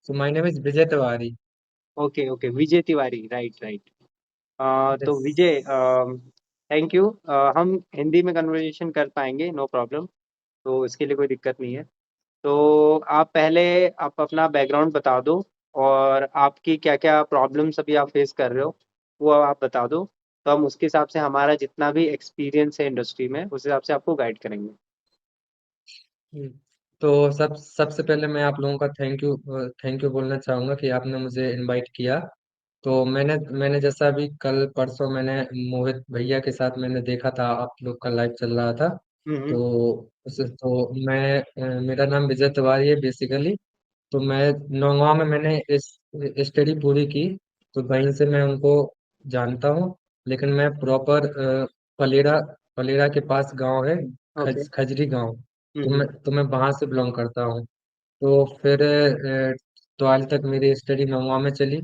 So my name is Vijay Tiwari. Okay okay, Vijay Tiwari, right right. तो विजय, Yes. Thank you. हम हिंदी में conversation कर पाएंगे, नो प्रॉब्लम। तो इसके लिए कोई दिक्कत नहीं है। तो आप पहले आप अपना बैकग्राउंड बता दो, और आपकी क्या क्या प्रॉब्लम्स अभी आप फेस कर रहे हो वो आप बता दो। तो हम उसके हिसाब से, हमारा जितना भी एक्सपीरियंस है इंडस्ट्री में, उस हिसाब से आपको गाइड करेंगे। हम्म, तो सबसे पहले मैं आप लोगों का थैंक यू बोलना चाहूंगा कि आपने मुझे इनवाइट किया। तो मैंने जैसा अभी कल परसों मैंने मोहित भैया के साथ मैंने देखा था आप लोग का लाइव चल रहा था। हम्म। तो मेरा नाम विजय तिवारी है बेसिकली। तो मैं नौगांव में मैंने इस स्टडी पूरी की। तो वहीं से मैं उनको जानता हूँ। लेकिन मैं प्रॉपर पलेरा पलेरा के पास गांव है, ओके। खजरी गांव। हम्म। तो मैं वहां से बिलोंग करता हूँ। तो फिर 12 तक मेरी स्टडी नौगांव में चली।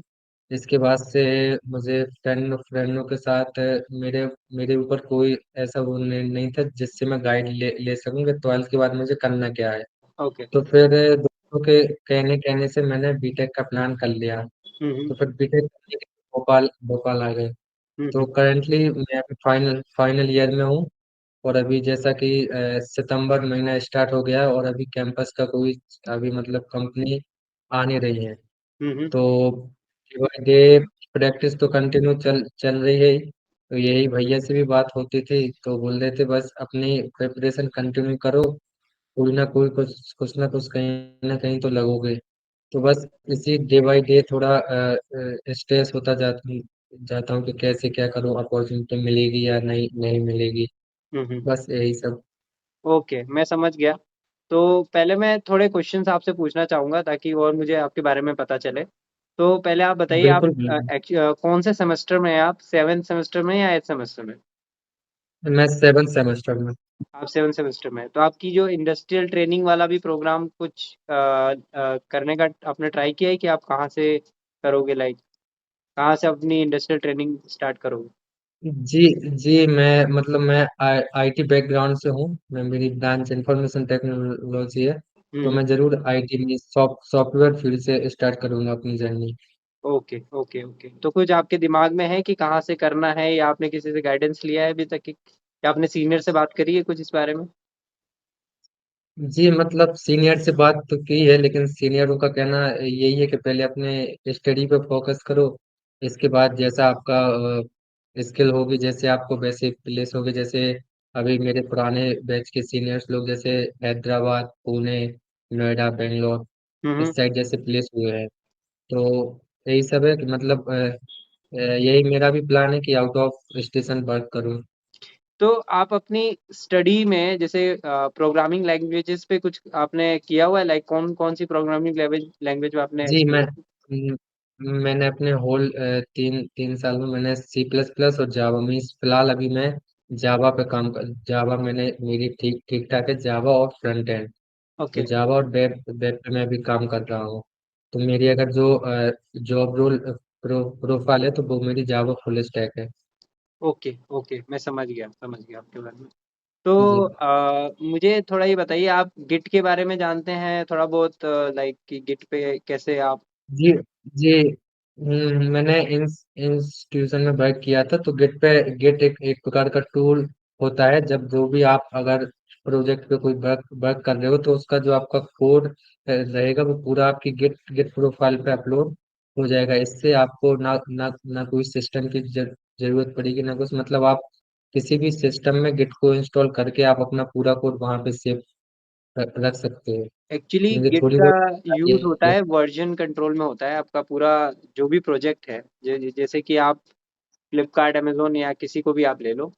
इसके बाद से मुझे फ्रेंडों के साथ मेरे मेरे ऊपर कोई ऐसा वो नहीं था जिससे मैं गाइड ले सकूं कि 12 के बाद मुझे करना क्या है। ओके। तो फिर दोस्तों के कहने कहने से मैंने बीटेक का प्लान कर लिया। हम्म। तो फिर बीटेक करने के लिए भोपाल भोपाल आ गए। तो हम्म। करंटली मैं अभी फाइनल फाइनल ईयर में हूँ। और अभी जैसा कि सितंबर महीना स्टार्ट हो गया है और अभी कैंपस का कोई अभी मतलब कंपनी आ नहीं रही है। हम्म। तो डे बाय डे प्रैक्टिस तो कंटिन्यू चल चल रही है। तो यही भैया से भी बात होती थी तो बोल रहे थे बस अपनी प्रिपरेशन कंटिन्यू करो। कोई ना कोई कुछ ना कुछ कहीं ना कहीं तो लगोगे। तो बस इसी डे बाय डे थोड़ा स्ट्रेस होता जाता हूँ कि कैसे क्या करूँ, अपॉर्चुनिटी मिलेगी या नहीं नहीं मिलेगी। हम्म। बस यही सब। ओके, मैं समझ गया। तो पहले मैं थोड़े क्वेश्चंस आपसे पूछना चाहूँगा, ताकि और मुझे आपके बारे में पता चले। तो पहले आप बताइए, आप बिल्कुल बिल्कुल। कौन से सेमेस्टर में हैं? आप 7th सेमेस्टर में या 8th सेमेस्टर में? मैं 7th सेमेस्टर में। आप 7th सेमेस्टर में हैं। तो आपकी जो इंडस्ट्रियल ट्रेनिंग वाला भी प्रोग्राम कुछ करने का आपने ट्राई किया है कि आप कहाँ से करोगे, लाइक कहाँ से अपनी इंडस्ट्रियल ट्रेनिंग स्टार्ट करोगे? जी जी, मैं आईटी बैकग्राउंड से हूँ। मैं मेरी ब्रांच इंफॉर्मेशन टेक्नोलॉजी है। तो हम्म। मैं जरूर आईटी में सॉफ्टवेयर फील्ड से स्टार्ट करूंगा अपनी जर्नी। Okay okay okay. तो कुछ आपके दिमाग में है कि कहाँ से करना है, या आपने किसी से गाइडेंस लिया है अभी तक, या आपने सीनियर से बात करी है कुछ इस बारे में? जी मतलब सीनियर से बात तो की है लेकिन सीनियरों का कहना यही है कि पहले अपने स्टडी पे फोकस करो। इसके बाद जैसा आपका स्किल होगी जैसे आपको वैसे प्लेस होगे। जैसे अभी मेरे पुराने बैच के सीनियर्स लोग जैसे हैदराबाद, पुणे, नोएडा, बेंगलोर हम्म। इस साइड जैसे प्लेस हुए हैं। तो यही सब है कि यही मेरा भी प्लान है कि आउट ऑफ स्टेशन वर्क करूँ। तो आप अपनी स्टडी में जैसे प्रोग्रामिंग लैंग्वेजेस पे कुछ आपने किया हुआ है, लाइक कौन कौन सी प्रोग्रामिंग लैंग्वेज लैंग्वेज में आपने जी एक्सप्लोर? मैंने अपने होल तीन तीन साल में मैंने सी प्लस प्लस और जावा में फिलहाल अभी मैं जावा पे काम कर जावा मैंने मेरी ठीक ठीक ठाक है जावा और फ्रंट एंड। तो ओके जावा और वेब पे मैं अभी काम कर रहा हूँ। तो मेरी अगर जो जॉब रोल प्रोफाइल है तो वो मेरी जावा फुल स्टैक है। ओके ओके, मैं समझ गया आपके बारे में। तो जी मुझे थोड़ा ये बताइए, आप गिट के बारे में जानते हैं थोड़ा बहुत, लाइक कि गिट पे कैसे आप? जी जी। मैंने इंस्टीट्यूशन में वर्क किया था। तो गेट एक प्रकार का टूल होता है। जब जो भी आप अगर प्रोजेक्ट पे कोई वर्क वर्क कर रहे हो तो उसका जो आपका कोड रहेगा वो पूरा आपकी गिट प्रोफाइल पे अपलोड हो जाएगा। इससे आपको ना ना ना कोई सिस्टम की जरूरत पड़ेगी ना कुछ। मतलब आप किसी भी सिस्टम में गिट को इंस्टॉल करके आप अपना पूरा कोड वहां पे सेव रख सकते हो। एक्चुअली मुझे गिट थोड़ी का बहुत यूज होता आइडिया। है वर्जन कंट्रोल में, होता है आपका पूरा जो भी प्रोजेक्ट है। जैसे कि आप फ्लिपकार्ट, अमेजोन या किसी को भी आप ले लो।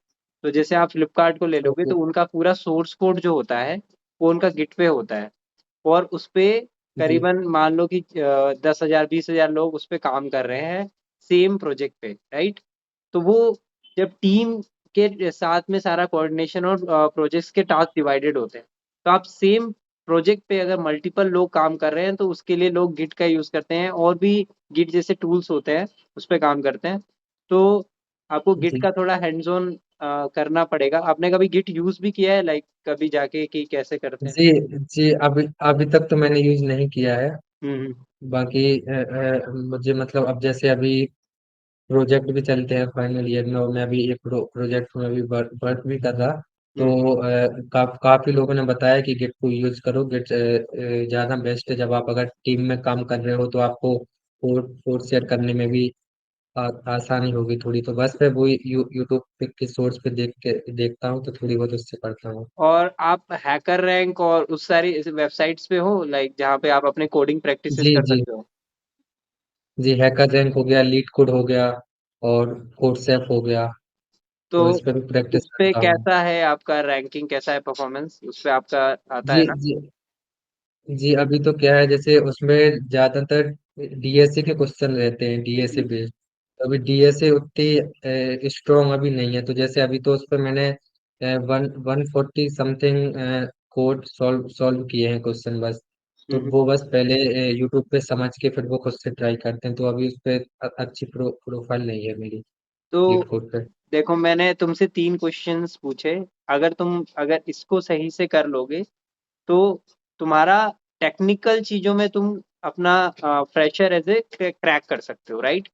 तो जैसे आप फ्लिपकार्ट को ले लोगे, ओके। तो उनका पूरा सोर्स कोड जो होता है वो उनका गिट पे होता है। और उस पे जी करीबन मान लो कि 10,000 20,000 लोग उस पे काम कर रहे हैं, सेम प्रोजेक्ट पे, राइट? तो वो जब टीम के साथ में सारा कोऑर्डिनेशन और प्रोजेक्ट्स के टास्क डिवाइडेड होते हैं। तो आप सेम प्रोजेक्ट पे अगर मल्टीपल लोग काम कर रहे हैं, तो उसके लिए लोग गिट का यूज करते हैं, और भी गिट जैसे टूल्स होते हैं उस पे काम करते हैं। तो आपको गिट जी का थोड़ा हैंड्स ऑन करना पड़ेगा। आपने कभी गिट यूज भी किया है, लाइक कभी जाके कि कैसे करते हैं? जी जी। अभी अभी तक तो मैंने यूज नहीं किया है। हम्म। बाकी मुझे मतलब अब जैसे अभी प्रोजेक्ट भी चलते हैं फाइनल ईयर में, और मैं अभी एक प्रोजेक्ट में अभी वर्क भी कर रहा। तो हम्म। काफी लोगों ने बताया कि गिट को यूज करो, गिट ज्यादा बेस्ट है। जब आप अगर टीम में काम कर रहे हो तो आपको कोड कोड शेयर करने में भी आसानी होगी थोड़ी। तो बस मैं वही यूट्यूब पे के सोर्स पे देखता हूँ, तो थोड़ी बहुत उससे पढ़ता हूँ। और आप हैकर रैंक और उस सारी वेबसाइट्स पे हो, लाइक जहाँ पे आप अपने कोडिंग प्रैक्टिसेस जी कर जी। सकते हो? जी, हैकर रैंक हो गया, लीड कोड हो गया, और कोड सेफ हो गया। तो तो इस पे भी प्रैक्टिस उस पे करता हूँ। कैसा है आपका रैंकिंग, कैसा है परफॉर्मेंस उस पे आपका, आता जी है ना? जी। जी, अभी तो क्या है, जैसे उसमें ज्यादातर डीएसए के क्वेश्चन रहते हैं, डीएसए हम्म। बेस्ड। अभी डीएसए उतनी स्ट्रोंग अभी नहीं है, तो जैसे अभी तो उस पर मैंने 140 समथिंग कोड सॉल्व सॉल्व किए हैं क्वेश्चन बस। तो हम्म। वो बस पहले यूट्यूब पे समझ के फिर वो खुद से ट्राई करते हैं। तो अभी उस पर अच्छी प्रोफाइल नहीं है मेरी तो लीड कोड पे। देखो, मैंने तुमसे 3 क्वेश्चंस पूछे। अगर इसको सही से कर लोगे, तो तुम्हारा टेक्निकल चीज़ों में तुम अपना फ्रेशर एज़ ए क्रैक कर सकते हो, राइट?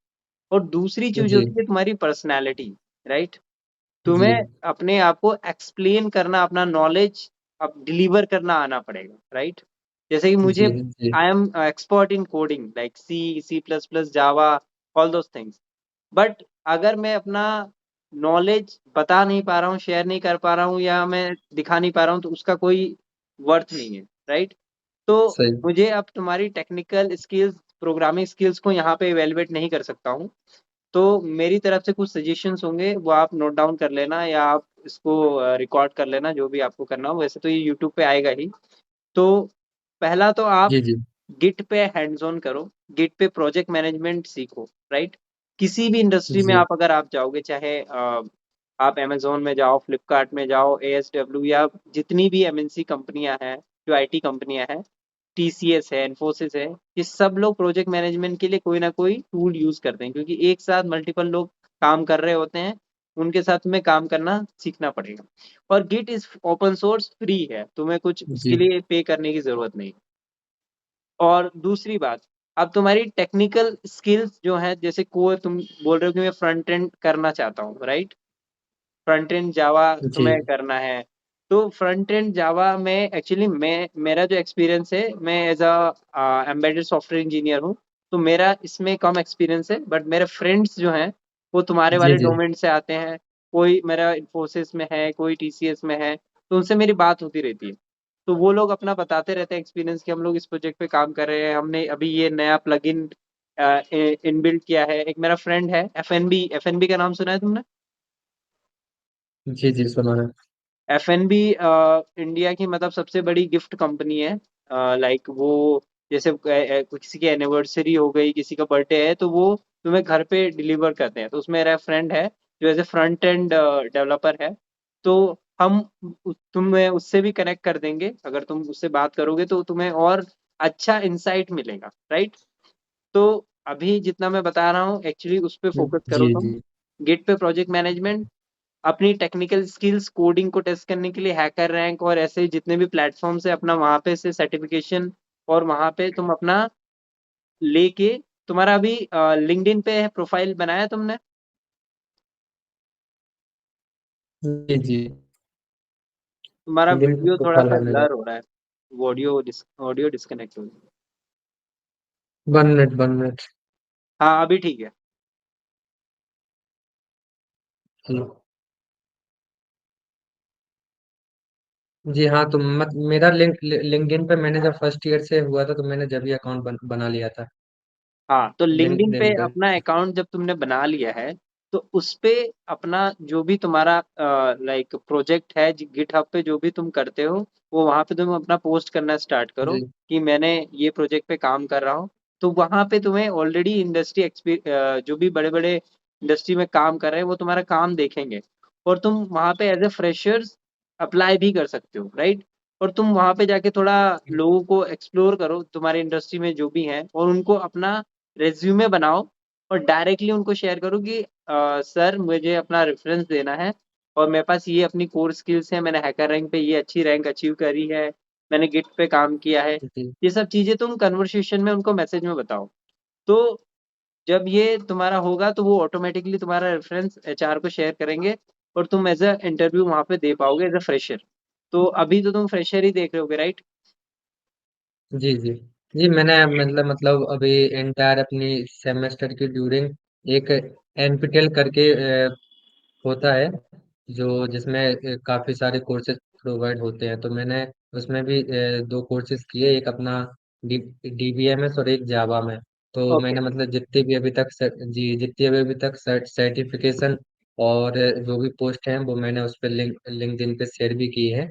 और दूसरी चीज़ जी होती है तुम्हारी पर्सनैलिटी, राइट? जी तुम्हें अपने आप को एक्सप्लेन करना, अपना नॉलेज अब डिलीवर करना आना पड़ेगा, राइट? जैसे कि मुझे, जी जी I am expert in coding like C, C plus plus, Java, all those things. But अगर मैं अपना नॉलेज बता नहीं पा रहा हूँ, शेयर नहीं कर पा रहा हूँ, या मैं दिखा नहीं पा रहा हूँ, तो उसका कोई वर्थ नहीं है, राइट? तो सही। मुझे अब तुम्हारी टेक्निकल स्किल्स, प्रोग्रामिंग स्किल्स को यहाँ पे इवेलुएट नहीं कर सकता हूँ। तो मेरी तरफ से कुछ सजेशंस होंगे, वो आप नोट डाउन कर लेना, या आप इसको रिकॉर्ड कर लेना, जो भी आपको करना हो। वैसे तो ये यूट्यूब पे आएगा ही। तो पहला तो आप जी जी गिट पे हैंड्स ऑन करो, गिट पे प्रोजेक्ट मैनेजमेंट सीखो, राइट? किसी भी इंडस्ट्री में जी आप अगर आप जाओगे, चाहे आप अमेज़न में जाओ, फ्लिपकार्ट में जाओ, एएसडब्ल्यू, या जितनी भी एमएनसी कंपनियां हैं, जो आईटी कंपनियां हैं, टीसीएस है, इन्फोसिस है, ये सब लोग प्रोजेक्ट मैनेजमेंट के लिए कोई ना कोई टूल यूज करते हैं, क्योंकि एक साथ मल्टीपल लोग काम कर रहे होते हैं। उनके साथ में काम करना सीखना पड़ेगा। और git is open source, free है, तुम्हें कुछ उसके जी लिए पे करने की जरूरत नहीं। और दूसरी बात, अब तुम्हारी टेक्निकल स्किल्स जो है, जैसे को तुम बोल रहे हो कि मैं फ्रंट एंड करना चाहता हूँ, राइट? फ्रंट एंड जावा जी तुम्हें करना है। तो फ्रंट एंड जावा में एक्चुअली मेरा जो एक्सपीरियंस है, मैं as a embedded software engineer हूँ। तो मेरा इसमें कम एक्सपीरियंस है, बट मेरे फ्रेंड्स जो हैं, वो तुम्हारे जी वाले जी डोमेन से आते हैं। कोई मेरा इन्फोसिस में है, कोई टीसीएस में है, तो उनसे मेरी बात होती रहती है। तो वो लोग अपना बताते रहते हैं एक्सपीरियंस, कि हम लोग इस प्रोजेक्ट पे काम कर रहे हैं, हमने अभी ये नया प्लगइन इनबिल्ट किया है। एक मेरा फ्रेंड है, एफएनबी, एफएनबी का नाम सुना है तुमने? जी जी सुना है। एफएनबी इंडिया की मतलब सबसे बड़ी गिफ्ट कंपनी है। लाइक वो, जैसे किसी की एनिवर्सरी हो गई, किसी का बर्थडे है, तो वो तुम्हें घर पे डिलीवर करते हैं। तो उसमें मेरा फ्रेंड है, जो as a front end developer है। तो हम तुम्हें उससे भी कनेक्ट कर देंगे, अगर तुम उससे बात करोगे तो तुम्हें और अच्छा इंसाइट मिलेगा, राइट? तो अभी जितना मैं बता रहा हूँ, एक्चुअली उस पे फोकस करो जी तुम। जी गिट पे प्रोजेक्ट मैनेजमेंट, अपनी टेक्निकल स्किल्स, कोडिंग को टेस्ट करने के लिए हैकर रैंक और ऐसे जितने भी प्लेटफॉर्म्स है, अपना वहां पे से सर्टिफिकेशन, और वहां पे तुम अपना लेके, तुम्हारा अभी लिंक्डइन पे प्रोफाइल बनाया तुमने? जी जी। तुम्हारा लिंक वीडियो थोड़ा प्रोफाइल सा है मेरा। ब्लर हो रहा है, ऑडियो डिस्कनेक्ट हो गया। 1 मिनट 1 मिनट। हाँ, अभी ठीक है। जी जी हाँ, तो मेरा लिंक्डइन पे मैंने जब फर्स्ट ईयर से हुआ था, तो मैंने जब ही अकाउंट बना लिया था हाँ, तो लिंक्डइन पे लिंक्डइन पे। अपना अकाउंट जब तुमने बना लिया है, तो उस पे अपना जो भी तुम्हारा लाइक प्रोजेक्ट है, गिटहब पे जो भी तुम करते हो, वो वहां पे तुम अपना पोस्ट करना स्टार्ट करो, जी कि मैंने ये प्रोजेक्ट पे काम कर रहा हूँ। तो वहां पे तुम्हें ऑलरेडी इंडस्ट्री जो भी बड़े बड़े इंडस्ट्री में काम कर रहे हैं, वो तुम्हारा काम देखेंगे। और तुम वहां पे एज ए फ्रेशर्स अप्लाई भी कर सकते हो, राइट? और तुम वहां पे जाके थोड़ा लोगों को एक्सप्लोर करो, तुम्हारे इंडस्ट्री में जो भी हैं, और उनको अपना रेज्यूमे बनाओ, और डायरेक्टली उनको शेयर करो कि सर, मुझे अपना रेफरेंस देना है, और मेरे पास ये अपनी कोर स्किल्स है, मैंने हैकर रैंक पे ये अच्छी रैंक अचीव करी है। मैंने गिट पे काम किया है। जी ये सब चीज़ें तुम कन्वर्सेशन में उनको मैसेज में बताओ। तो जब ये तुम्हारा होगा तो वो ऑटोमेटिकली तुम्हारा रेफरेंस एचआर को शेयर करेंगे और तुम एज अ इंटरव्यू वहां पे दे पाओगे एज अ फ्रेशर। तो अभी तो तुम फ्रेशर ही देख रहे होगे, राइट? जी जी जी। मैंने मतलब अभी एंटायर अपनी सेमेस्टर की ड्यूरिंग एक एनपीटीएल करके होता है, जो जिसमें काफी सारे कोर्सेज प्रोवाइड होते हैं। तो मैंने उसमें भी दो कोर्सेज किए, एक अपना डीबीएमएस और एक जावा में। तो ओके मैंने मतलब जितनी भी अभी तक सर्टिफिकेशन और जो भी पोस्ट हैं वो मैंने उस पर लिंक्डइन पे शेयर भी की है।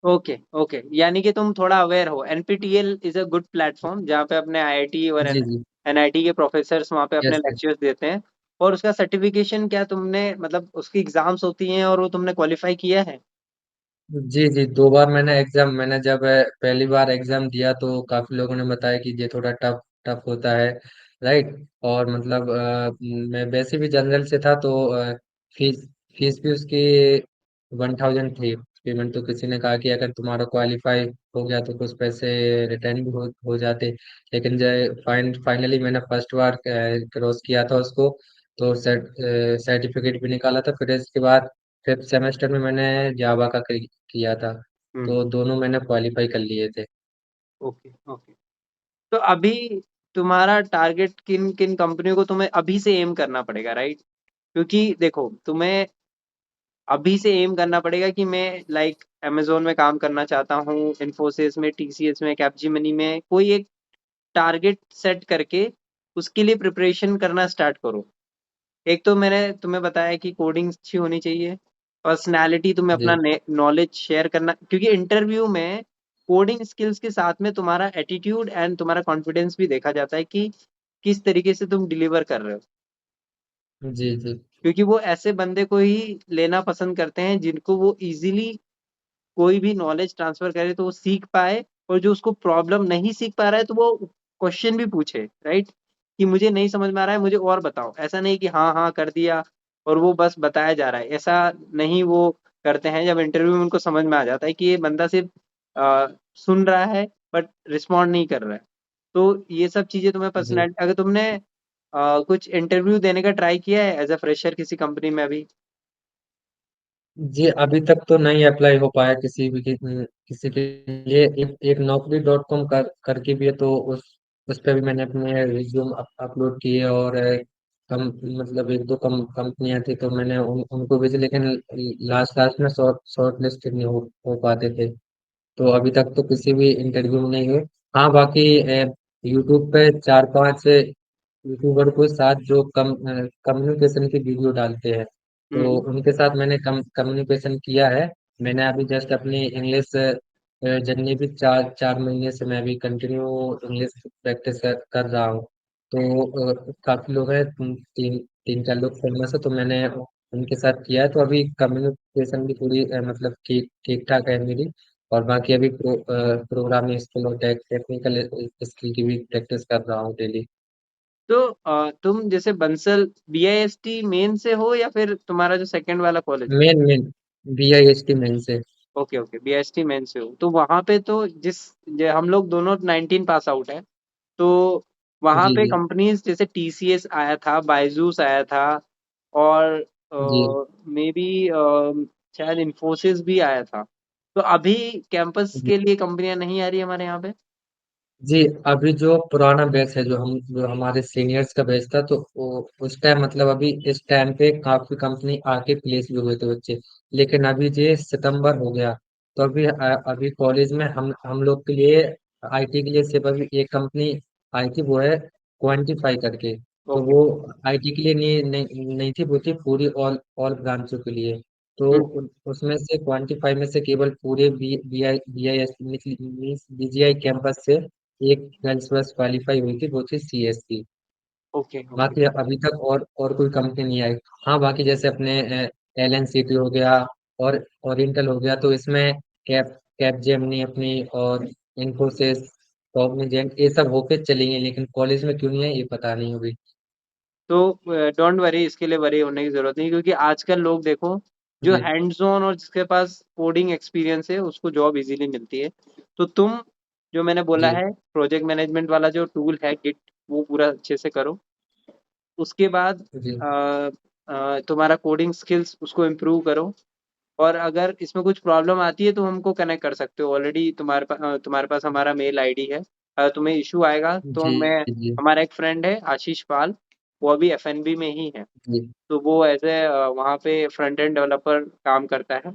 ओके ओके, यानी कि तुम थोड़ा अवेयर हो। NPTEL is a good platform जहाँ पे अपने आईआईटी और जी जी। एनआईटी के प्रोफेसर्स वहाँ पे अपने यस यस। लेक्चर्स देते हैं। और उसका सर्टिफिकेशन क्या तुमने मतलब उसकी एग्जाम्स होती हैं और वो तुमने क्वालिफाई किया है? जी जी, दो बार मैंने एग्जाम, मैंने जब पहली बार एग्जाम दिया तो काफी लोगों ने बताया कि ये थोड़ा टफ टफ होता है, राइट। और मतलब मैं वैसे भी जनरल से था, तो फीस फीस भी उसकी 1000 थी पेमेंट। तो किसी ने कहा कि अगर तुम्हारा क्वालिफाई हो गया तो कुछ पैसे रिटर्न भी हो जाते। लेकिन जब फाइनली मैंने फर्स्ट बार क्रॉस किया था उसको, तो सर्टिफिकेट भी निकाला था। फिर इसके बाद फिफ्थ सेमेस्टर में मैंने जावा का किया था। हम्म। तो दोनों मैंने क्वालिफाई कर लिए थे। Okay okay. तो अभी तुम्हारा टारगेट किन किन कंपनियों को तुम्हें अभी से एम करना पड़ेगा, राइट? क्योंकि देखो तुम्हें अभी से एम करना पड़ेगा कि मैं लाइक अमेजोन में काम करना चाहता हूँ, इन्फोसिस में, टीसीएस में, कैपजीमिनी में। कोई एक टारगेट सेट करके उसके लिए प्रिपरेशन करना स्टार्ट करो। एक तो मैंने तुम्हें बताया कि कोडिंग अच्छी होनी चाहिए, पर्सनालिटी, तुम्हें अपना जी नॉलेज शेयर करना, क्योंकि इंटरव्यू में कोडिंग स्किल्स के साथ में तुम्हारा एटीट्यूड एंड तुम्हारा कॉन्फिडेंस भी देखा जाता है कि किस तरीके से तुम डिलीवर कर रहे हो। जी जी क्योंकि वो ऐसे बंदे को ही लेना पसंद करते हैं जिनको वो इजीली कोई भी नॉलेज ट्रांसफर करे तो वो सीख पाए, और जो उसको प्रॉब्लम नहीं सीख पा रहा है तो वो क्वेश्चन भी पूछे, राइट? कि मुझे नहीं समझ में आ रहा है, मुझे और बताओ। ऐसा नहीं कि हाँ हाँ कर दिया और वो बस बताया जा रहा है, ऐसा नहीं वो करते हैं। जब इंटरव्यू में उनको समझ में आ जाता है कि ये बंदा सिर्फ सुन रहा है बट रिस्पॉन्ड नहीं कर रहा है। तो ये सब चीजें तुम्हें जी पर्सनैलिटी, अगर तुमने कुछ इंटरव्यू देने का ट्राई किया है एज अ फ्रेशर किसी कंपनी में अभी? जी। अभी तक तो नहीं अप्लाई हो पाया किसी के लिए। एक नौकरी डॉट कॉम करके भी है, तो उस पर भी मैंने अपने रिज्यूम अपलोड किए। और कम मतलब एक दो कंपनियां थी, तो मैंने उनको भेजे, लेकिन लास्ट लास्ट में शॉर्ट लिस्ट नहीं हो पाते थे। तो अभी तक तो किसी भी इंटरव्यू में नहीं हुए। हाँ, बाकी यूट्यूब पे चार पांच यूट्यूबर के साथ जो कम्युनिकेशन की वीडियो डालते हैं, तो हम्म। उनके साथ मैंने कम्युनिकेशन किया है। मैंने अभी जस्ट अपनी इंग्लिश जर्नी भी चार चार महीने से मैं अभी कंटिन्यू इंग्लिश प्रैक्टिस कर रहा हूँ। तो काफी लोग हैं, तीन तीन चार लोग फेमस है, तो मैंने उनके साथ किया है। तो अभी कम्युनिकेशन भी पूरी मतलब ठीक ठीक ठाक है मेरी। और बाकी अभी प्रोग्रामिंग स्किल और टेक्निकल स्किल की भी प्रैक्टिस कर रहा हूँ डेली। तो तुम जैसे बंसल बीआईएसटी मेन से हो या फिर तुम्हारा जो सेकंड वाला कॉलेज है? मेन BIST मेन से। ओके ओके, बीआईएसटी मेन से हो तो वहां पे तो हम लोग दोनों 19 पास आउट है। तो वहां जी पे जी कंपनीज जैसे टीसीएस आया था, बायजूस आया था, और जी मे बी शायद इन्फोसिस भी आया था। तो अभी कैंपस जी के लिए कंपनियां नहीं आ रही हमारे यहाँ पे? जी। अभी जो पुराना बैच है, जो हमारे सीनियर्स का बैच था, तो उस टाइम मतलब अभी इस टाइम पे काफी कंपनी आके प्लेस भी हुए थे बच्चे। लेकिन अभी ये सितंबर हो गया, तो अभी कॉलेज में हम लोग के लिए, IT के लिए सिर्फ अभी एक कंपनी आई थी, वो है क्वांटिफाई करके। तो ओके। वो IT के लिए नहीं थी, वो थी पूरी ऑल ब्रांचों के लिए। तो हम्म। उसमें से क्वांटिफाई में से केवल पूरे BIS BGI कैंपस से एक गर्ल्स बस क्वालिफाई हुई थी, वो थी CS की। Okay okay. बाकी अभी तक और कोई कंपनी नहीं आई। हाँ, बाकी जैसे अपने LNCT हो गया और ओरिएंटल हो गया, तो इसमें कैप कैपजेमिनी अपनी और इन्फोसिस, कॉग्निजेंट, ये सब होके चलेंगे, लेकिन कॉलेज में क्यों नहीं है ये पता नहीं अभी। तो डोंट वरी, इसके लिए वरी होने की जरूरत नहीं, क्योंकि आजकल लोग देखो जो जी हैंड्स ऑन और जिसके पास कोडिंग एक्सपीरियंस है उसको जॉब इजीली मिलती है। तो तुम जो मैंने बोला जी है प्रोजेक्ट मैनेजमेंट वाला जो टूल है गिट, वो पूरा अच्छे से करो। उसके बाद जी तुम्हारा कोडिंग स्किल्स उसको इम्प्रूव करो। और अगर इसमें कुछ प्रॉब्लम आती है तो हमको कनेक्ट कर सकते हो, ऑलरेडी तुम्हारे पास हमारा मेल आईडी है। अगर तुम्हें इशू आएगा तो जी मैं, जी हमारा एक फ्रेंड है आशीष पाल, वो अभी एफएनबी में ही है। जी तो वो एज ए वहाँ पे फ्रंट एंड डेवलपर काम करता है।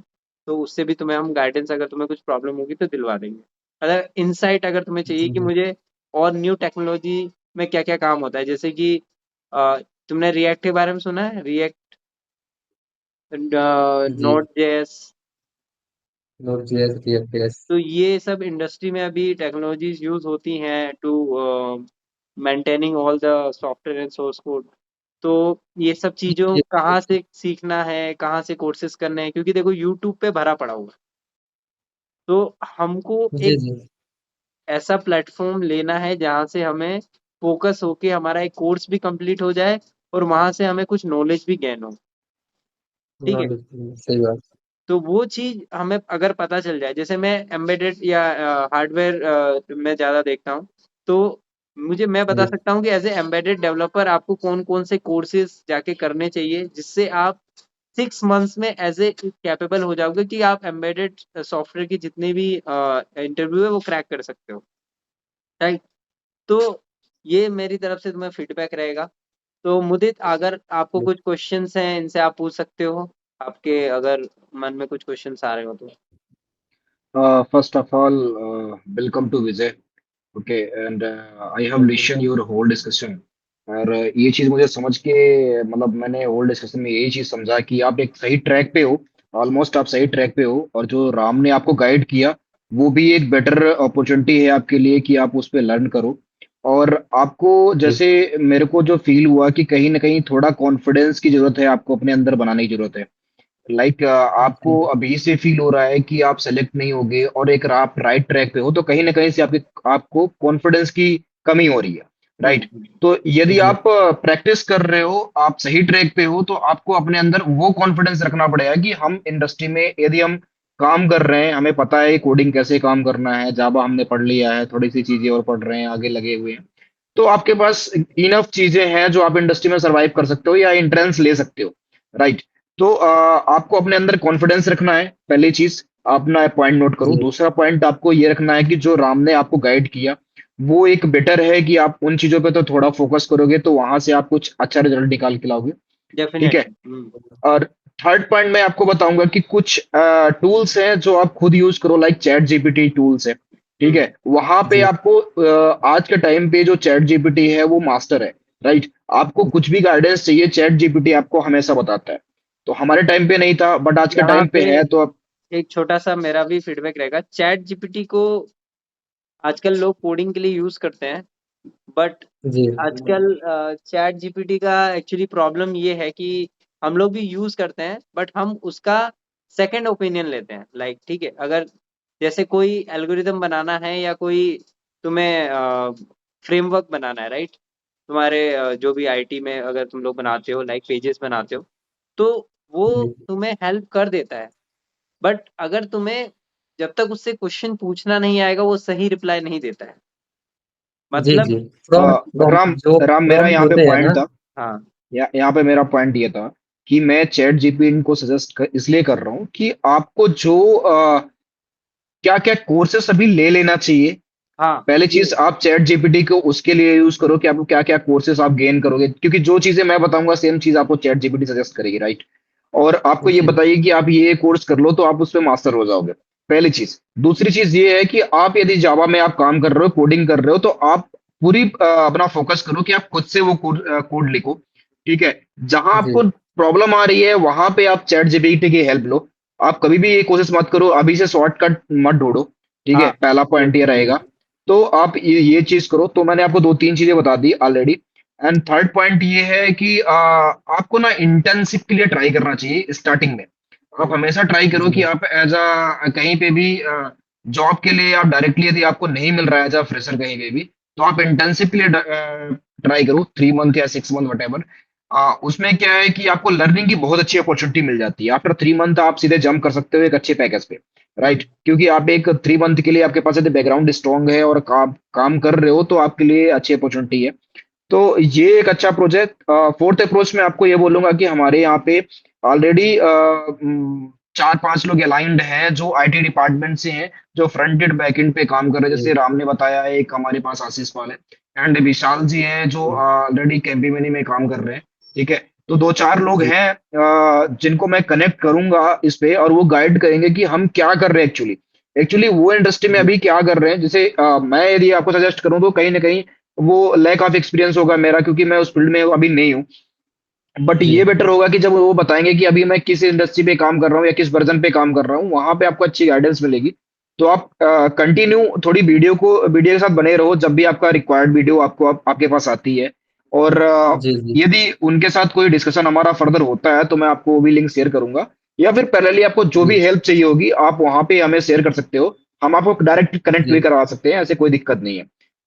तो उससे भी तुम्हें हम गाइडेंस, अगर तुम्हें कुछ प्रॉब्लम होगी तो दिलवा देंगे। अगर इनसाइट अगर तुम्हें चाहिए कि जी मुझे और न्यू टेक्नोलॉजी में क्या क्या काम होता है, जैसे कि तुमने रिएक्ट के बारे में सुना है, रिएक्ट, जी नोड जेएस। Node.js, React.js। तो ये सब इंडस्ट्री में अभी टेक्नोलॉजीज यूज होती हैं to maintaining all the software and source code. तो ये सब चीजों जी कहाँ से सीखना है, कहाँ से कोर्सेज करने हैं, क्योंकि देखो यूट्यूब पे भरा पड़ा हुआ है। तो हमको जी एक जी ऐसा प्लेटफॉर्म लेना है जहाँ से हमें फोकस होके हमारा एक कोर्स भी कंप्लीट हो जाए और वहां से हमें कुछ नॉलेज भी गेन हो। ठीक है। सही बात। तो वो चीज हमें अगर पता चल जाए, जैसे मैं एम्बेडेड या हार्डवेयर में ज्यादा देखता हूँ, तो मुझे, मैं बता जी सकता हूँ कि एज ए एम्बेडेड डेवलपर आपको कौन कौन से कोर्सेज जाके करने चाहिए, जिससे आप 6 मंथ्स में एज ए कैपेबल हो जाओगे कि आप एम्बेडेड सॉफ्टवेयर की जितनी भी इंटरव्यू है वो क्रैक कर सकते हो। राइट। तो ये मेरी तरफ से तुम्हें फीडबैक रहेगा। तो मुदित, अगर आपको कुछ क्वेश्चंस हैं इनसे आप पूछ सकते हो, आपके अगर मन में कुछ क्वेश्चंस आ रहे हो तो। First of all, welcome to Vijay. Okay, and I have listened your whole discussion. और ये चीज मुझे समझ के, मतलब मैंने होल डिस्कशन में यही चीज समझा कि आप एक सही ट्रैक पे हो। ऑलमोस्ट आप सही ट्रैक पे हो, और जो राम ने आपको गाइड किया वो भी एक बेटर अपॉर्चुनिटी है आपके लिए कि आप उस पे लर्न करो। और आपको, जी जैसे मेरे को जो फील हुआ कि कहीं ना कहीं थोड़ा कॉन्फिडेंस की जरूरत है, आपको अपने अंदर बनाने की जरूरत है। आपको जी अभी से फील हो रहा है कि आप सेलेक्ट नहीं होगे और एक आप राइट ट्रैक पे हो, तो कहीं ना कहीं से आपको कॉन्फिडेंस की कमी हो रही है। राइट। हम्म। तो यदि जी आप प्रैक्टिस कर रहे हो, आप सही ट्रैक पे हो, तो आपको अपने अंदर वो कॉन्फिडेंस रखना पड़ेगा कि हम इंडस्ट्री में यदि हम काम कर रहे हैं, हमें पता है कोडिंग कैसे काम करना है, जावा हमने पढ़ लिया है, थोड़ी सी चीजें और पढ़ रहे हैं, आगे लगे हुए हैं। तो आपके पास इनफ चीजें हैं जो आप इंडस्ट्री में सरवाइव कर सकते हो या एंट्रेंस ले सकते हो। राइट। तो आपको अपने अंदर कॉन्फिडेंस रखना है, पहली चीज। अपना पॉइंट नोट करो। जी दूसरा पॉइंट आपको ये रखना है कि जो राम ने आपको गाइड किया वो एक बेटर है, कि आप उन चीजों पे तो थोड़ा फोकस करोगे तो वहां से आप कुछ अच्छा रिजल्ट निकाल के लाओगे। ठीक है। डेफिनेटली। और थर्ड पॉइंट मैं आपको बताऊंगा कि कुछ टूल्स हैं जो आप खुद यूज करो, लाइक चैट जीपीटी टूल्स है। ठीक हम्म। है। वहां पे जी आपको आज के टाइम पे जो चैट जीपीटी है वो मास्टर है। राइट। आपको कुछ भी गाइडेंस चाहिए, चैट जीपीटी आपको हमेशा बताता है। तो हमारे टाइम पे नहीं था, बट आज के यहाँ टाइम पे पे है, तो अब। एक छोटा सा मेरा भी फीडबैक रहेगा, चैट जीपीटी को आजकल लोग कोडिंग के लिए यूज करते हैं, बट जी आजकल चैट जीपीटी का एक्चुअली प्रॉब्लम ये है कि हम लोग भी यूज करते हैं बट हम उसका सेकंड ओपिनियन लेते हैं। लाइक ठीक है, अगर जैसे कोई एल्गोरिदम बनाना है या कोई तुम्हें फ्रेमवर्क बनाना है, राइट, तुम्हारे जो भी आईटी में अगर तुम लोग बनाते हो, लाइक पेजेस बनाते हो, तो वो जी तुम्हें हेल्प कर देता है। बट अगर तुम्हें, जब तक उससे क्वेश्चन पूछना नहीं आएगा वो सही रिप्लाई नहीं देता है। जी मतलब। जी प्रॉम्प्ट प्रॉम्प्ट राम जो राम मेरा प्रॉम्प्ट यहाँ पे होते हैं पॉइंट ना। था। हाँ। यहाँ पे मेरा पॉइंट ये था कि मैं चैट जीपीटी को इसलिए कर रहा हूँ कि आपको जो क्या क्या कोर्सेस अभी ले लेना चाहिए। हाँ। पहली चीज, आप चैट जीपीटी को उसके लिए यूज करो कि आपको क्या क्या कोर्सेज आप गेन करोगे, क्योंकि जो चीजें मैं बताऊंगा सेम चीज आपको चैट जीपीटी सजेस्ट करेगी। राइट। और आपको ये जी बताइए कि आप ये कोर्स कर लो तो आप उस पर मास्टर हो जाओगे। पहली चीज। दूसरी चीज ये है कि आप यदि जावा में आप काम कर रहे हो, कोडिंग कर रहे हो, तो आप पूरी अपना फोकस करो कि आप खुद से वो कोड लिखो। ठीक है। जहां जी आपको प्रॉब्लम आ रही है वहां पे आप चैट जीपीटी की हेल्प लो। आप कभी भी ये कोशिश मत करो अभी से शॉर्टकट मत ढूंढो। ठीक है, हाँ। पहला पॉइंट ये जी रहेगा। तो आप ये चीज करो। तो मैंने आपको दो तीन चीजें बता दी ऑलरेडी। एंड थर्ड पॉइंट ये है कि आपको ना इंटर्नशिप के लिए ट्राई करना चाहिए स्टार्टिंग में। आप हमेशा ट्राई करो कि जी आप एज कहीं पे भी जॉब के लिए आप डायरेक्टली, यदि आपको नहीं मिल रहा है एज फ्रेशर कहीं पे भी, तो आप इंटर्नशिप के लिए ट्राई करो, 3 मंथ या 6 मंथ वट। उसमें क्या है कि आपको लर्निंग की बहुत अच्छी अपॉर्चुनिटी मिल जाती है। आफ्टर 3 मंथ आप सीधे जंप कर सकते हो एक अच्छे पैकेज पे, राइट? क्योंकि आप एक 3 मंथ के लिए आपके पास यदि बैकग्राउंड स्ट्रांग है और काम कर रहे हो तो आपके लिए अच्छी अपॉर्चुनिटी है। तो ये एक अच्छा प्रोजेक्ट। फोर्थ अप्रोच में आपको ये बोलूंगा कि हमारे यहाँ पे ऑलरेडी 4-5 लोग अलाइंड हैं जो आईटी डिपार्टमेंट से हैं, जो फ्रंट एंड बैक एंड पे काम कर रहे हैं। जैसे जी राम ने बताया, एक हमारे पास आशीष पाल है, एंड विशाल जी हैं जो जी ऑलरेडी कैम्पिमिनी में काम कर रहे हैं। ठीक है, तो 2-4 लोग जी हैं जिनको मैं कनेक्ट करूंगा इस पे, और वो गाइड करेंगे कि हम क्या कर रहे हैं एक्चुअली। एक्चुअली वो इंडस्ट्री में जी अभी क्या कर रहे हैं। जैसे मैं यदि आपको सजेस्ट करूं तो कहीं ना कहीं वो लैक ऑफ एक्सपीरियंस होगा मेरा, क्योंकि मैं उस फील्ड में अभी नहीं हूँ। बट जी ये बेटर होगा कि जब वो बताएंगे कि अभी मैं किस इंडस्ट्री पे काम कर रहा हूँ या किस वर्जन पे काम कर रहा हूँ, वहां पे आपको अच्छी गाइडेंस मिलेगी। तो आप कंटिन्यू थोड़ी वीडियो के साथ बने रहो जब भी आपका रिक्वायर्ड वीडियो आपके पास आती है। और जी जी यदि उनके साथ कोई डिस्कशन हमारा फर्दर होता है तो मैं आपको वो भी लिंक शेयर करूंगा, या फिर पैरेलली आपको जो भी जी हेल्प चाहिए होगी आप वहां पे हमें शेयर कर सकते हो। हम आपको डायरेक्ट कनेक्ट भी जी करवा सकते हैं, ऐसे कोई दिक्कत नहीं है।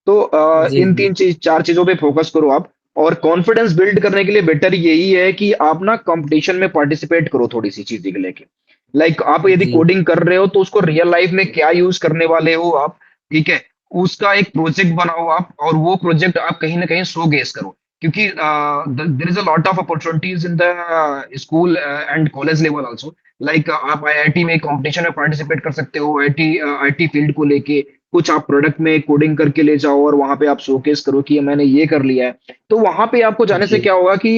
तो जी इन जी 4 चीजों पे फोकस करो आप। और कॉन्फिडेंस बिल्ड करने के लिए बेटर यही है कि आप ना कंपटीशन में पार्टिसिपेट करो थोड़ी सी चीजें के लेके। लाइक आप यदि जी कोडिंग कर रहे हो तो उसको रियल लाइफ में क्या यूज करने वाले हो आप, ठीक है, उसका एक प्रोजेक्ट बनाओ आप, और वो प्रोजेक्ट आप कहीं ना कहीं शोकेस करो। क्योंकि there is a lot of opportunities in the school and college level also. Like आप आईआईटी में कंपटीशन में पार्टिसिपेट कर सकते हो, आईटी फील्ड को लेके कुछ आप प्रोडक्ट में कोडिंग करके ले जाओ और वहां पे आप शोकेस करो कि मैंने ये कर लिया है। तो वहां पे आपको जाने से जी क्या होगा कि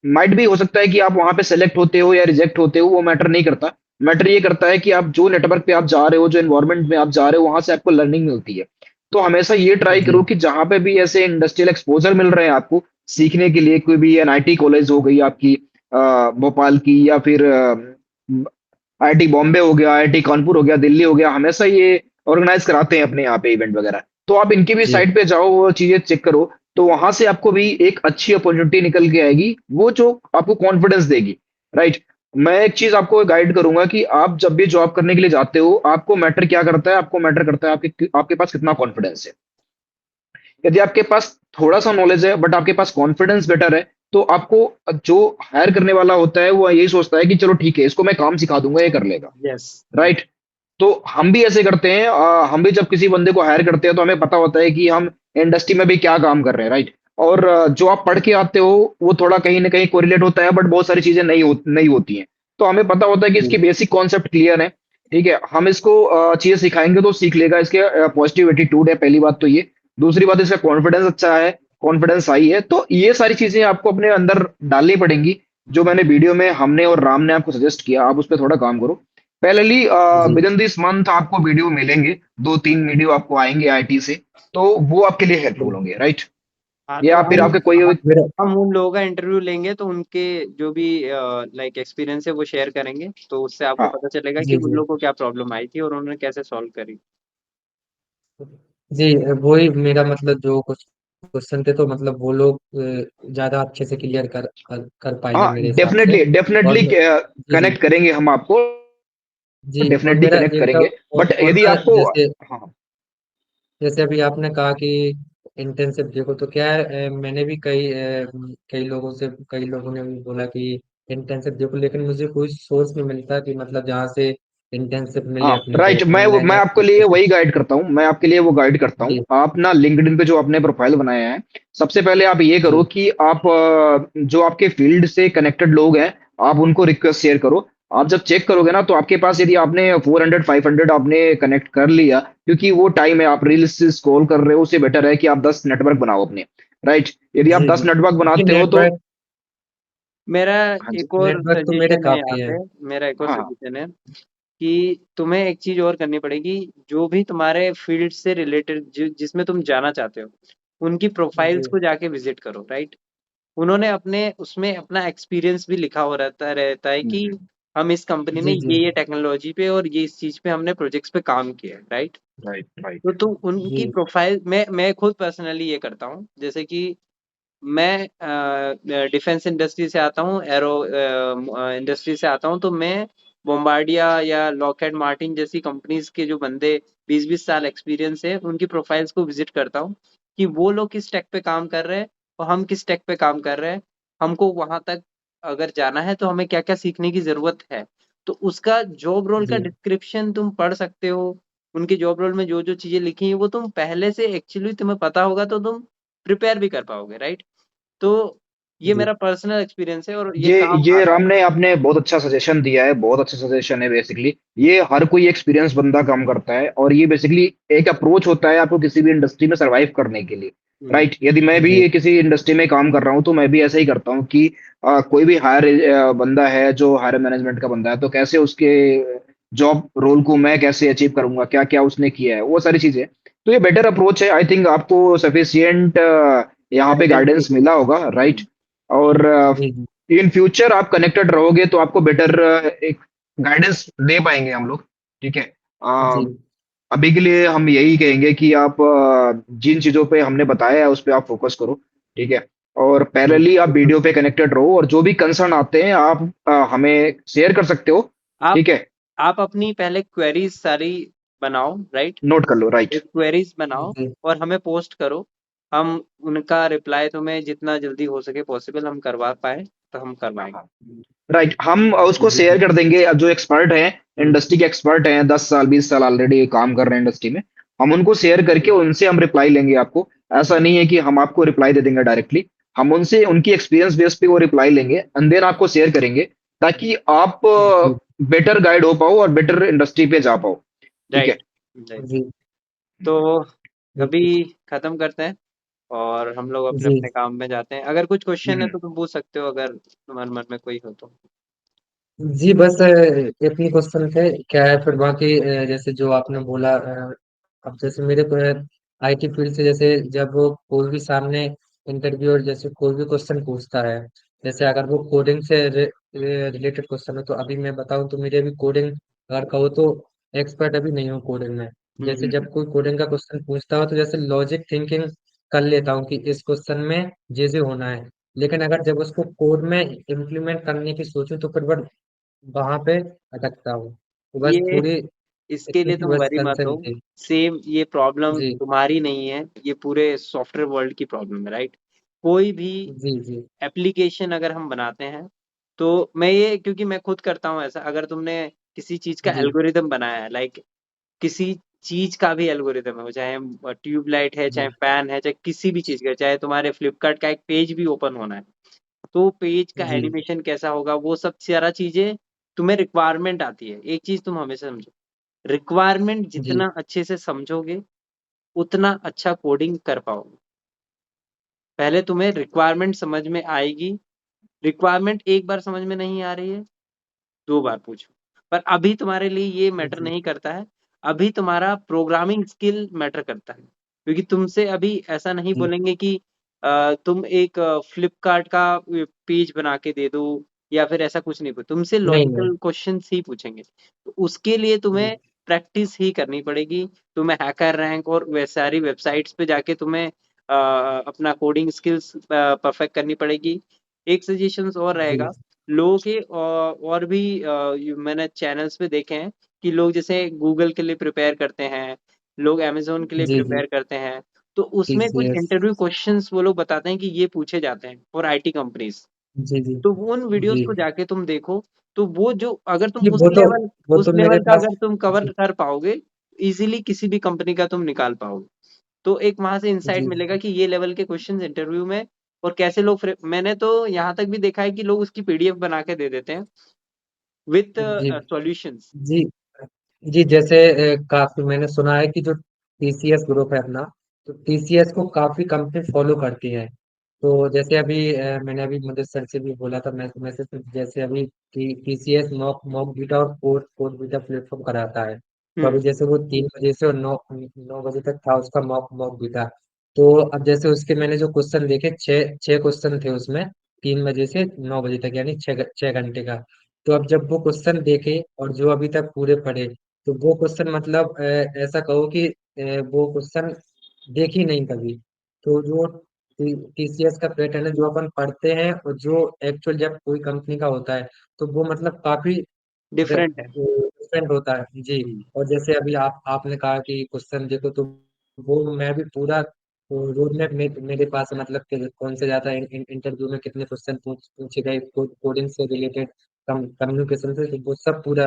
माइट भी हो सकता है कि आप वहां पे सेलेक्ट होते हो या रिजेक्ट होते हो, वो मैटर नहीं करता। मैटर ये करता है कि आप जो नेटवर्क पे आप जा रहे हो, जो एनवायरनमेंट में आप जा रहे हो, वहां से आपको लर्निंग मिलती है। तो हमेशा ये ट्राई जी करो कि जहां पे भी ऐसे इंडस्ट्रियल एक्सपोजर मिल रहे हैं आपको सीखने के लिए, कोई भी एनआईटी कॉलेज हो गई आपकी भोपाल की, या फिर आईआईटी बॉम्बे हो गया, आईआईटी कानपुर हो गया, दिल्ली हो गया, हमेशा ये ऑर्गेनाइज कराते हैं अपने यहाँ पे इवेंट वगैरह। तो आप इनकी भी जी साइट पे जाओ, वो चीजें चेक करो। तो वहां से आपको भी एक अच्छी अपॉर्चुनिटी निकल के आएगी, वो जो आपको कॉन्फिडेंस देगी, राइट? मैं एक चीज आपको गाइड करूंगा कि आप जब भी जॉब करने के लिए जाते हो, आपको मैटर क्या करता है? आपको मैटर करता है आपके आपके पास कितना कॉन्फिडेंस है। यदि आपके पास थोड़ा सा नॉलेज है बट आपके पास कॉन्फिडेंस बेटर है, तो आपको जो हायर करने वाला होता है वो यही सोचता है कि चलो ठीक है, इसको मैं काम सिखा दूंगा, ये कर लेगा, यस। राइट? तो हम भी ऐसे करते हैं। हम भी जब किसी बंदे को हायर करते हैं तो हमें पता होता है कि हम इंडस्ट्री में भी क्या काम कर रहे हैं, राइट? और जो आप पढ़ के आते हो वो थोड़ा कहीं ना कहीं कोरिलेट होता है, बट बहुत सारी चीजें नहीं होती हैं। तो हमें पता होता है कि इसकी जी बेसिक कॉन्सेप्ट क्लियर है। ठीक है, हम इसको चीजें सिखाएंगे तो सीख लेगा। इसके पॉजिटिव एटीट्यूड है, पहली बात तो ये। दूसरी बात, इसका कॉन्फिडेंस अच्छा है, कॉन्फिडेंस हाई है। तो ये सारी चीजें आपको अपने अंदर डालनी पड़ेंगी, जो मैंने वीडियो में हमने और राम ने आपको सजेस्ट किया। आप उस पर थोड़ा काम करो। पहली जी विद इन दिस मंथ आपको वीडियो मिलेंगे, 2-3 वीडियो आपको आएंगे आईटी से। तो वो आपके लिए जी हेल्पफुल होंगे, राइट? हाँ, तो या फिर हम आपके कोई हम मेरा हम उन लोगों का इंटरव्यू लेंगे तो उनके जो भी लाइक एक्सपीरियंस है वो शेयर करेंगे, तो उससे आपको हाँ, पता चलेगा कि जी उन जी लोगों को क्या प्रॉब्लम आई थी और उन्होंने कैसे सॉल्व करी। जी वही मेरा मतलब जो कुछ क्वेश्चन थे तो मतलब वो लोग ज्यादा अच्छे से क्लियर कर पाएंगे हाँ, मेरे हिसाब से। डेफिनेटली और डेफिनेटली जी जी कनेक्ट करेंगे हम आपको, जी और डेफिनेटली मेरा कनेक्ट एक करेंगे। बट और यदि था आपको, जैसे हाँ, जैसे अभी आपने कहा कि इंटर्नशिप देखो तो क्या है, मैंने भी कई लोगों ने भी बोला कि इंटर्नशिप देखो, लेकिन मुझे कोई सोर्स नहीं मिलता कि मतलब जहाँ से इंटर्नशिप मिले हाँ, अपने को राइट। ऑनलाइन मैं या आपके लिए कैसे। वही गाइड करता हूँ, मैं आपके लिए वो गाइड करता हूँ। जी आप ना लिंक्डइन पे जो आपने प्रोफाइल बनाया है, सबसे पहले आप ये करो जी कि आप जो आपके फील्ड से कनेक्टेड लोग हैं, आप उनको रिक्वेस्ट शेयर करो। आप जब चेक करोगे ना, तो आपके पास यदि आपने 400-500 आपने कनेक्ट कर लिया, क्योंकि वो टाइम है, आप रील्स स्क्रॉल कर रहे हो, उससे बेटर है कि आप 10 नेटवर्क बनाओ अपने, राइट? यदि आप जी दस जी नेटवर्क जी बनाते हो तो, मेरा हाँ जी, एक और नेटवर्क तो मेरे सजेशन है यहाँ काफी है। पे, मेरा एक और हाँ, हाँ, सजेशन है कि तुम्हें एक चीज और करनी पड़ेगी। जो भी तुम्हारे फील्ड से रिलेटेड जिसमें तुम जाना चाहते हो, उनकी प्रोफाइल्स जी को जाके विजिट करो, राइट? उन्होंने अपने उसमें अपना एक्सपीरियंस भी लिखा हो रहता है कि हम्म, हम इस कंपनी में जी जी ये टेक्नोलॉजी पे और ये इस चीज पे हमने प्रोजेक्ट्स पे काम किया है, राइट? राइट, तो राइट, तुम उनकी जी प्रोफाइल, मैं खुद पर्सनली ये करता हूँ। जैसे कि मैं डिफेंस इंडस्ट्री से आता हूँ, एरो इंडस्ट्री से आता हूँ, तो मैं बोम्बार्डिया या लॉकहेड मार्टिन जैसी कंपनीज के जो बंदे 20-20 साल एक्सपीरियंस है, उनकी प्रोफाइल्स को विजिट करता हूँ कि वो लोग किस टेक पे काम कर रहे हैं और हम किस टेक पे काम कर रहे हैं। हमको वहां तक अगर जाना है तो हमें क्या क्या सीखने की जरूरत है। तो उसका जॉब रोल का जी डिस्क्रिप्शन तुम पढ़ सकते हो। उनके जॉब रोल में जो जो चीजें लिखी हैं वो तुम पहले से एक्चुअली तुम्हें पता होगा तो तुम प्रिपेयर भी कर पाओगे, राइट। तो ये जी मेरा पर्सनल एक्सपीरियंस है और ये ये काम ये आता राम है। ने आपने बहुत अच्छा सजेशन दिया है, बहुत अच्छा सजेशन है। बेसिकली ये हर कोई एक्सपीरियंस बंदा काम करता है, और ये बेसिकली एक अप्रोच होता है आपको किसी भी इंडस्ट्री में सरवाइव करने के लिए। हम्म। राइट, यदि मैं भी जी किसी इंडस्ट्री में काम कर रहा हूँ तो मैं भी ऐसा ही करता हूँ कि कोई भी हायर बंदा है जो हायर मैनेजमेंट का बंदा है, तो कैसे उसके जॉब रोल को मैं कैसे अचीव करूंगा, क्या क्या उसने किया है, वो सारी चीजें। तो ये बेटर अप्रोच है। आई थिंक आपको सफिशियंट यहाँ पे गाइडेंस गाइडेंस चाहिए। मिला होगा, राइट। और जी जी इन फ्यूचर आप कनेक्टेड रहोगे तो आपको बेटर एक गाइडेंस दे पाएंगे हम लोग। ठीक है। जी अभी के लिए हम यही कहेंगे कि आप जिन चीजों पे हमने बताया है उस पे आप फोकस करो। ठीक है। और जी पैरेलली आप वीडियो पे कनेक्टेड रहो, और जो भी कंसर्न आते हैं आप हमें शेयर कर सकते हो। आप ठीक है। आप अपनी पहले क्वेरीज सारी बनाओ, राइट। नोट कर लो, राइट। एक क्वेरीज बनाओ जी और हमें पोस्ट करो। हम उनका रिप्लाई तुम्हें जितना जल्दी हो सके पॉसिबल हम करवा पाए तो हम करवाएंगे। राइट, हम उसको जी शेयर जी कर देंगे। अब जो एक्सपर्ट हैं, हम्म। इंडस्ट्री के एक्सपर्ट हैं, 10 साल 20 साल ऑलरेडी काम कर रहे हैं इंडस्ट्री में, हम उनको शेयर करके उनसे हम रिप्लाई लेंगे आपको। ऐसा नहीं है कि हम आपको रिप्लाई दे देंगे डायरेक्टली, हम उनसे उनकी एक्सपीरियंस बेस पे वो रिप्लाई लेंगे एंड देन आपको शेयर करेंगे, ताकि आप जी बेटर गाइड हो पाओ और बेटर इंडस्ट्री पे जा पाओ। ठीक है। राइट। राइट। जी तो जी अभी खत्म करते हैं और हम लोग अपने जी अपने काम में जाते हैं। अगर कुछ क्वेश्चन है हम्म। तो तुम पूछ सकते हो अगर तुम्हारे मन में कोई हो तो। जी बस इतनी क्वेश्चन थे। क्या है फिर बाकी जैसे जो आपने बोला अब जैसे मेरे को आईटी फील्ड से जैसे जब वो कोई भी सामने इंटरव्यूअर जैसे कोई भी क्वेश्चन पूछता है, जैसे अगर वो कोडिंग से रिलेटेड क्वेश्चन है, तो अभी मैं बताऊं तो मेरी अभी कोडिंग अगर कहो तो एक्सपर्ट अभी नहीं हूँ कोडिंग में। जैसे हम्म। जब कोई कोडिंग का क्वेश्चन पूछता हो तो जैसे लॉजिक थिंकिंग कर लेता हूँ कि इस क्वेश्चन में जैसे होना है, लेकिन अगर जब उसको कोड में इम्प्लीमेंट करने की सोचूं तो फिर वहां पे अटकता हूँ। तो बस ये थोड़ी इसके इतनी लिए सी तुम बस वरी मत हो। कंसर्न थी। सेम ये प्रॉब्लम जी तुम्हारी नहीं है, ये पूरे सॉफ्टवेयर वर्ल्ड की प्रॉब्लम है, राइट। कोई भी जी जी एप्लीकेशन अगर हम बनाते हैं तो मैं ये क्योंकि मैं खुद करता हूँ ऐसा। अगर तुमने किसी चीज का जी एल्गोरिदम बनाया है, लाइक किसी चीज का भी एल्गोरिदम है, वो चाहे ट्यूबलाइट है, चाहे जी फैन है, चाहे किसी भी चीज का, चाहे तुम्हारे फ्लिपकार्ट का एक पेज भी ओपन होना है, तो पेज का जी एनिमेशन कैसा होगा, वो सब सारा चीजें तुम्हें रिक्वायरमेंट आती है। एक चीज तुम हमेशा समझो, रिक्वायरमेंट जी जितना अच्छे से समझोगे उतना अच्छा कोडिंग कर पाओगे। पहले तुम्हें रिक्वायरमेंट समझ में आएगी। रिक्वायरमेंट एक बार समझ में नहीं आ रही है, दो बार पूछो। पर अभी तुम्हारे लिए ये मैटर जी नहीं करता है। अभी तुम्हारा प्रोग्रामिंग स्किल मैटर करता है, क्योंकि तुमसे अभी ऐसा नहीं जी बोलेंगे कि तुम एक फ्लिपकार्ट का पेज बना के दे दो, या फिर ऐसा कुछ नहीं। तुमसे नहीं नहीं लॉजिकल क्वेश्चंस ही पूछेंगे, तो उसके लिए जी तुम्हें प्रैक्टिस ही करनी पड़ेगी। तुम्हें हैकर रैंक और वैसे सारी वेबसाइट्स पे जाके तुम्हें अपना कोडिंग स्किल्स परफेक्ट करनी पड़ेगी। एक सजेशंस और जी रहेगा, लोगों के और भी मैंने चैनल्स पे देखे हैं कि लोग जैसे गूगल के लिए प्रिपेयर करते हैं, लोग अमेजोन के लिए जी जी प्रिपेयर करते हैं, तो उसमें कुछ टीसीएस इंटरव्यू क्वेश्चंस वो लोग बताते हैं कि ये पूछे जाते हैं फॉर आईटी कंपनीज। जी जी तो वो उन वीडियोस जी को जाके तुम देखो। तो वो जो अगर तुम जी वो उस तो मेरे लेवल का पास अगर तुम कवर जी कर पाओगे, इजीली किसी भी कंपनी का तुम निकाल पाओगे। तो एक वहां से इंसाइट जी मिलेगा कि ये लेवल के क्वेश्चंस इंटरव्यू में और कैसे लोग मैंने तो यहाँ तक भी देखा है कि लोग उसकी पीडीएफ बना के दे देते हैं विथ जी सॉल्यूशंस। जी जी जैसे काफी मैंने सुना है कि जो टीसीएस ग्रुप है अपना, तो टीसीएस को काफी कंपनी फॉलो करती है। तो जैसे अभी मैंने अभी मदद सर से भी बोला था मैसेज में, जैसे अभी टीसीएस मॉक मॉक बीटा और कोड कोड बीटा प्लेटफॉर्म कराता है। तो हम्म। अभी जैसे वो 3 बजे से और 9 बजे तक था उसका मॉक मॉक बीटा। तो अब जैसे उसके मैंने जो क्वेश्चन देखे, छः छः क्वेश्चन थे उसमें, 3 बजे से 9 बजे तक, यानी 6 घंटे का। तो अब जब वो क्वेश्चन देखे और जो अभी तक पूरे पढ़े, तो वो क्वेश्चन मतलब ऐसा कहो कि वो क्वेश्चन देख ही नहीं कभी। तो जो टीसीएस का पैटर्न है, जो अपन पढ़ते हैं और जो एक्चुअल जब कोई कंपनी का होता है, तो वो मतलब काफी डिफरेंट है। डिफरेंट होता है जी। हम्म। और जैसे अभी आपने कहा कि क्वेश्चन देखो, तो वो मैं भी पूरा तो रोड मैप मेरे पास है, मतलब कि कौन से ज्यादा इंटरव्यू में कितने क्वेश्चन पूछे गए कोडिंग से रिलेटेड, कम्युनिकेशन से, तो वो सब पूरा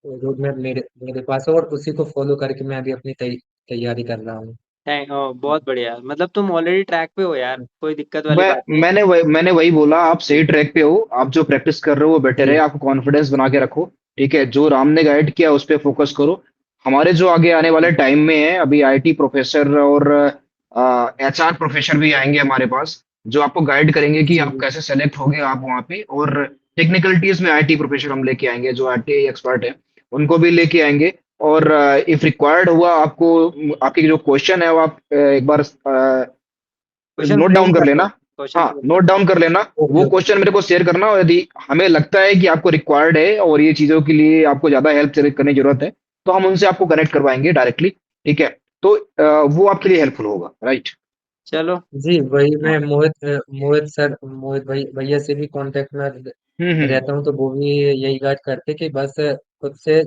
रोड मैप मेरे मेरे पास है, और उसी को फॉलो करके मैं अभी अपनी तैयारी कर रहा हूँ। बहुत बढ़िया, मतलब तुम ऑलरेडी ट्रैक पे हो यार, कोई दिक्कत वाली मैं बात नहीं है। मैंने वही बोला, आप सही ट्रैक पे हो। आप जो प्रैक्टिस कर रहे हो वो बेटर है, जी। आप कॉन्फिडेंस बना के रखो। ठीक है, जो राम ने गाइड किया उस पे फोकस करो। हमारे जो आगे आने वाले टाइम में है, अभी आईटी प्रोफेसर और एचआर प्रोफेसर भी आएंगे हमारे पास, जो आपको गाइड करेंगे कि जी। आप कैसे सेलेक्ट होगे आप वहाँ पे। और टेक्निकलिटीज में आईटी प्रोफेसर हम लेके आएंगे, जो आईटी एक्सपर्ट है उनको भी लेके आएंगे। और इफ रिक्वायर्ड हुआ आपको, आपकी जो क्वेश्चन है वो आप एक बार क्वेश्चन नोट फ्रेम डाउन कर कर लेना। लो, क्वेश्चन हाँ, फ्रेम कर नोट लो। डाउन कर लेना। ओके वो ओके। क्वेश्चन मेरे को शेयर करना, और यदि हमें लगता है कि आपको रिक्वायर्ड है और ये चीजों के लिए आपको ज्यादा हेल्प करने की जरूरत है, तो हम उनसे आपको कनेक्ट करवाएंगे डायरेक्टली। ठीक है, तो वो आपके लिए हेल्पफुल होगा, राइट। चलो। जी, वही मैं हाँ। मोहित भाई भैया से भी कांटेक्ट में हम्म। रहता हूँ, तो वो भी यही गाइड करते कि बस खुद से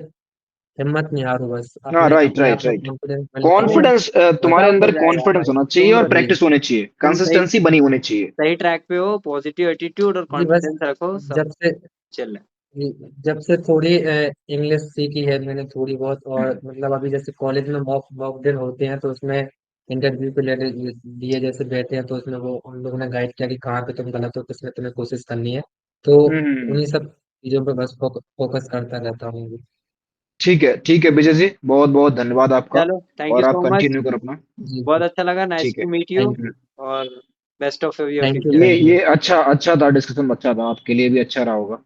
हिम्मत नहीं हारो, बस हाँ, अपने राइट अपने राइट आप में राइट। कॉन्फिडेंस बिल्ड करो। कॉन्फिडेंस, तुम्हारे सब हो अंदर जाएगा कॉन्फिडेंस भाई, होना चाहिए तुम और जी। प्रैक्टिस होनी चाहिए, तुम सही कंसिस्टेंसी बनी होनी चाहिए। सही ट्रैक पे हो, पॉजिटिव एटीट्यूड और जी बस, कॉन्फिडेंस रखो, सब जब से चल रहा जी, जब से थोड़ी इंग्लिश सीखी है मैंने थोड़ी बहुत, और मतलब अभी जैसे कॉलेज में मॉक मॉक ड्रिल होते हैं, तो उसमें इंटरव्यू के लिए जैसे बैठे हैं, तो उसमें वो उन लोगों ने गाइड किया कि कहाँ पे तुम गलत हो, किसमें तुम्हें कोशिश करनी है। तो हम्म। उन्हीं सब चीजों पे बस फोकस करता रहता हूँ। ठीक है, ठीक है विजय जी, बहुत बहुत धन्यवाद है। आपका। चलो, थैंक यू और आप सो मच। कंटिन्यू करो अपना। जी। बहुत अच्छा लगा, नाइस ठीक है। To meet you. Thank you. और best of your thank you. Future. ये थैंक यू। ये अच्छा अच्छा था, डिस्कशन अच्छा था, आपके लिए भी अच्छा रहा होगा।